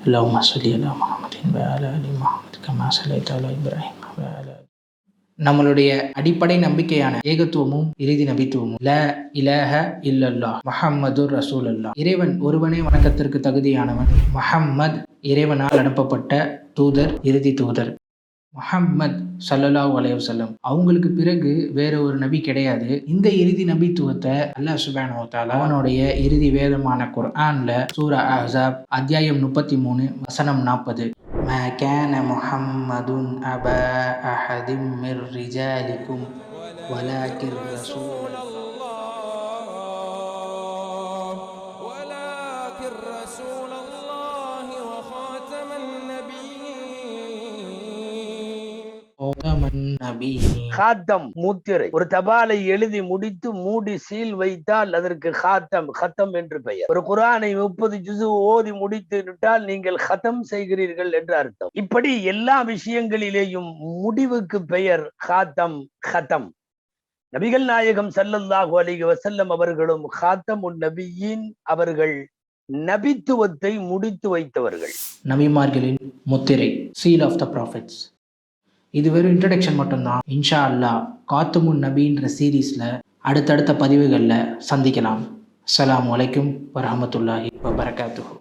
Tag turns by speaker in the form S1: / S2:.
S1: اللهم صل على محمد وعلى آل محمد كما صليت على إبراهيم وعلى நம்மளுடைய அடிப்படை நம்பிக்கையான ஏகத்துவமும் இறுதி நபித்துவமும் லா இலாஹ இல்லல்லாஹ் முஹம்மதுர் ரசூலுல்லாஹ். இறைவன் ஒருவனே வணக்கத்திற்கு தகுதியானவன். முஹம்மத் இறைவனால் அனுப்பப்பட்ட தூதர், இறுதி தூதர். முஹம்மத் ஸல்லல்லாஹு அலைஹி வஸல்லம் அவங்களுக்கு பிறகு வேற ஒரு நபி கிடையாது. இந்த இறுதி நபித்துவத்தை அல்லாஹ் சுப்ஹானஹு வ தஆலா அவனுடைய இறுதி வேதமான குர்ஆன்ல சூரா அஹ்ஸாப் அத்தியாயம் 33 வசனம் 40 ما كان محمد أبا أحد من رجالكم ولكن رسول الله وخاتم النبيين.
S2: காத்தம் முத்திரை. ஒரு தபாலை எழுதி முடித்து மூடி சீல் வைத்தால் அதற்கு ஹத்தம் என்று பெயர். ஒரு குர்ஆனை 30 ஜுஸு ஓதி முடித்து விட்டால் நீங்கள் ஹத்தம் செய்கிறீர்கள் என்று அர்த்தம். இப்படி எல்லா விஷயங்களிலேயும் முடிவுக்கு பெயர் ஹத்தம். நபிகள் நாயகம் ஸல்லல்லாஹு அலைஹி வஸல்லம் அவர்களும் ஹாத்தமுன் நபியீன், அவர்கள் நபித்துவத்தை முடித்து வைத்தவர்கள்.
S1: நபிமார்களின் முத்திரை, சீல் ஆஃப் த ப்ராஃபிட்ஸ். இது வெறும் இன்ட்ரடக்ஷன் மட்டும்தான். இன்ஷா அல்லாஹ் காத்தமுன் நபின்ற சீரீஸில் அடுத்தடுத்த பதிவுகளில் சந்திக்கலாம். அஸ்ஸலாமு அலைக்கும் வரஹ்மத்துல்லாஹி வபரகாத்துஹு.